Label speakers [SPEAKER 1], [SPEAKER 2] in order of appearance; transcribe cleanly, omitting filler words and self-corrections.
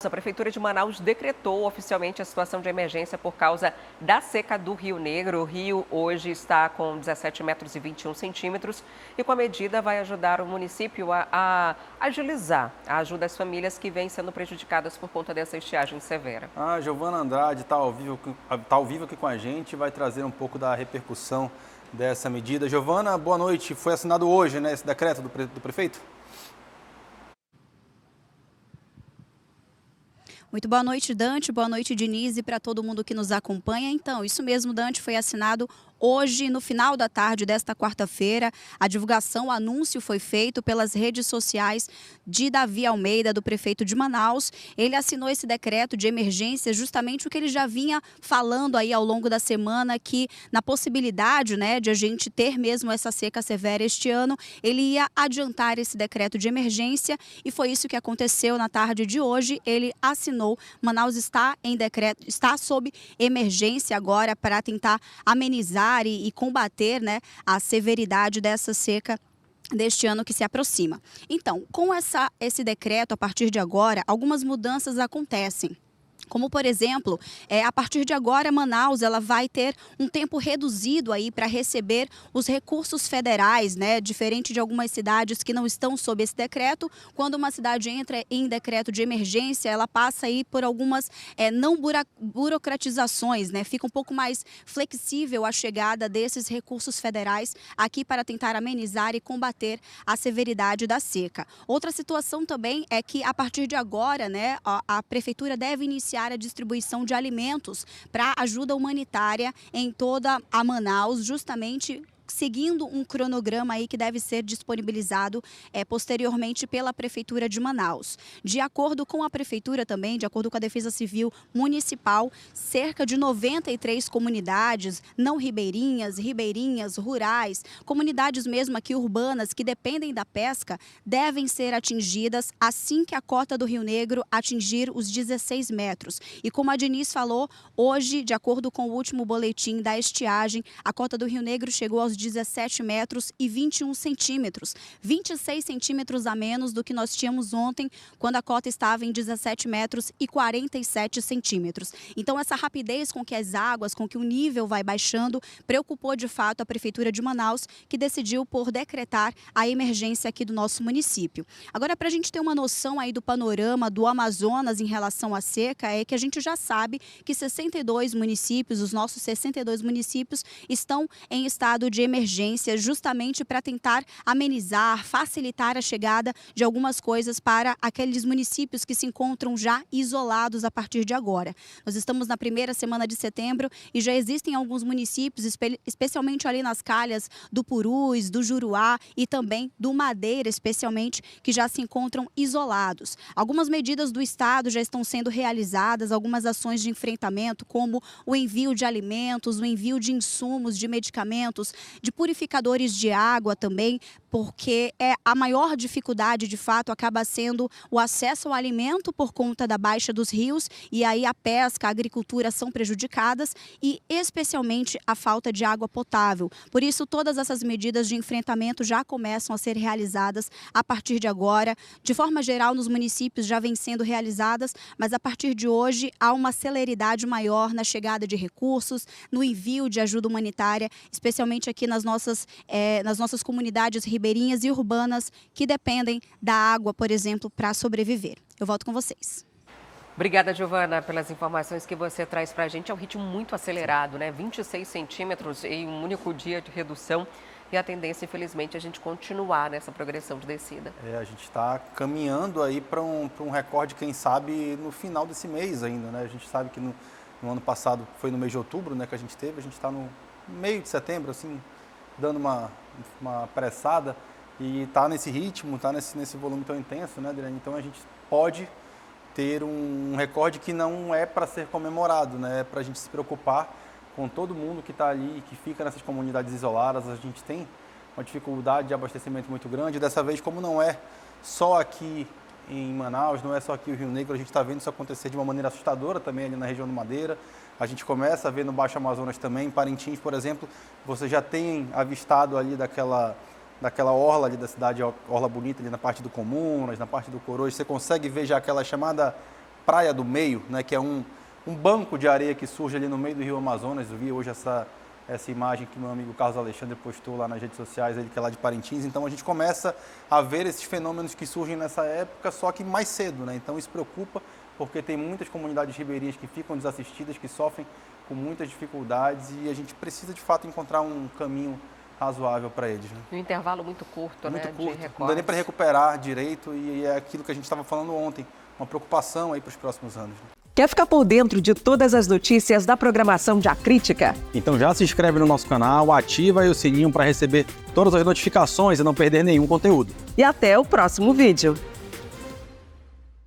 [SPEAKER 1] A Prefeitura de Manaus decretou oficialmente a situação de emergência por causa da seca do Rio Negro. O rio hoje está com 17 metros e 21 centímetros e com a medida vai ajudar o município a agilizar a ajuda às famílias que vêm sendo prejudicadas por conta dessa estiagem severa.
[SPEAKER 2] A Giovana Andrade está ao vivo aqui com a gente, vai trazer um pouco da repercussão dessa medida. Giovana, boa noite. Foi assinado hoje, né, esse decreto do prefeito?
[SPEAKER 3] Muito boa noite, Dante. Boa noite, Denise, para todo mundo que nos acompanha. Então, isso mesmo, Dante, foi assinado hoje, no final da tarde desta quarta-feira. A divulgação, o anúncio foi feito pelas redes sociais de Davi Almeida, do prefeito de Manaus. Ele assinou esse decreto de emergência, justamente o que ele já vinha falando aí ao longo da semana, que na possibilidade, né, de a gente ter mesmo essa seca severa este ano, ele ia adiantar esse decreto de emergência e foi isso que aconteceu na tarde de hoje. Ele assinou. Manaus está em decreto, está sob emergência agora para tentar amenizar e combater, né, a severidade dessa seca deste ano que se aproxima. Então, com esse decreto, a partir de agora, algumas mudanças acontecem. Como, por exemplo, a partir de agora, Manaus ela vai ter um tempo reduzido aí para receber os recursos federais, né? Diferente de algumas cidades que não estão sob esse decreto. Quando uma cidade entra em decreto de emergência, ela passa aí por algumas não burocratizações, né? Fica um pouco mais flexível a chegada desses recursos federais aqui para tentar amenizar e combater a severidade da seca. Outra situação também é que, a partir de agora, né, a prefeitura deve iniciar a distribuição de alimentos para ajuda humanitária em toda a Manaus, justamente seguindo um cronograma aí que deve ser disponibilizado posteriormente pela Prefeitura de Manaus. De acordo com a Prefeitura também, de acordo com a Defesa Civil Municipal, cerca de 93 comunidades não ribeirinhas, rurais, comunidades mesmo aqui urbanas que dependem da pesca, devem ser atingidas assim que a cota do Rio Negro atingir os 16 metros. E como a Denise falou, hoje, de acordo com o último boletim da estiagem, a cota do Rio Negro chegou aos 17 metros e 21 centímetros, 26 centímetros a menos do que nós tínhamos ontem, quando a cota estava em 17 metros e 47 centímetros. Então, essa rapidez com que as águas, com que o nível vai baixando, preocupou de fato a Prefeitura de Manaus, que decidiu por decretar a emergência aqui do nosso município. Agora, para a gente ter uma noção aí do panorama do Amazonas em relação à seca, é que a gente já sabe que 62 municípios, os nossos 62 municípios, estão em estado de emergência, justamente para tentar amenizar, facilitar a chegada de algumas coisas para aqueles municípios que se encontram já isolados a partir de agora. Nós estamos na primeira semana de setembro e já existem alguns municípios, especialmente ali nas calhas do Purus, do Juruá e também do Madeira, especialmente, que já se encontram isolados. Algumas medidas do Estado já estão sendo realizadas, algumas ações de enfrentamento, como o envio de alimentos, o envio de insumos, de medicamentos, de purificadores de água também, porque a maior dificuldade, de fato, acaba sendo o acesso ao alimento por conta da baixa dos rios, e aí a pesca, a agricultura são prejudicadas e especialmente a falta de água potável. Por isso, todas essas medidas de enfrentamento já começam a ser realizadas a partir de agora. De forma geral, nos municípios já vêm sendo realizadas, mas a partir de hoje há uma celeridade maior na chegada de recursos, no envio de ajuda humanitária, especialmente aqui nas nossas comunidades ribeirinhas e urbanas que dependem da água, por exemplo, para sobreviver. Eu volto com vocês.
[SPEAKER 1] Obrigada, Giovana, pelas informações que você traz para a gente. É um ritmo muito acelerado, né? 26 centímetros em um único dia de redução. E a tendência, infelizmente, é a gente continuar nessa progressão de descida.
[SPEAKER 2] A gente está caminhando aí para um recorde, quem sabe, no final desse mês ainda, né? A gente sabe que no ano passado foi no mês de outubro, né, que a gente teve. A gente está no meio de setembro, assim, dando uma pressada e está nesse ritmo, está nesse volume tão intenso, né, Adriane? Então a gente pode ter um recorde que não é para ser comemorado, né? É para a gente se preocupar com todo mundo que está ali, que fica nessas comunidades isoladas. A gente tem uma dificuldade de abastecimento muito grande. Dessa vez, como não é só aqui em Manaus, não é só aqui o Rio Negro, a gente está vendo isso acontecer de uma maneira assustadora também ali na região do Madeira. A gente começa a ver no Baixo Amazonas também, em Parintins, por exemplo, você já tem avistado ali daquela orla ali da cidade, orla bonita ali na parte do Comunas, na parte do Coroas, você consegue ver já aquela chamada Praia do Meio, né, que é um banco de areia que surge ali no meio do Rio Amazonas. Eu vi hoje essa imagem que meu amigo Carlos Alexandre postou lá nas redes sociais, ele que é lá de Parintins. Então a gente começa a ver esses fenômenos que surgem nessa época, só que mais cedo, né? Então isso preocupa, porque tem muitas comunidades ribeirinhas que ficam desassistidas, que sofrem com muitas dificuldades, e a gente precisa de fato encontrar um caminho razoável para eles. Né?
[SPEAKER 1] Um intervalo muito curto,
[SPEAKER 2] muito
[SPEAKER 1] né?
[SPEAKER 2] Curto.
[SPEAKER 1] De recortes.
[SPEAKER 2] Não dá nem para recuperar direito, e é aquilo que a gente estava falando ontem, uma preocupação aí para os próximos anos. Né?
[SPEAKER 4] Quer ficar por dentro de todas as notícias da programação de Acrítica?
[SPEAKER 5] Então já se inscreve no nosso canal, ativa aí o sininho para receber todas as notificações e não perder nenhum conteúdo.
[SPEAKER 4] E até o próximo vídeo.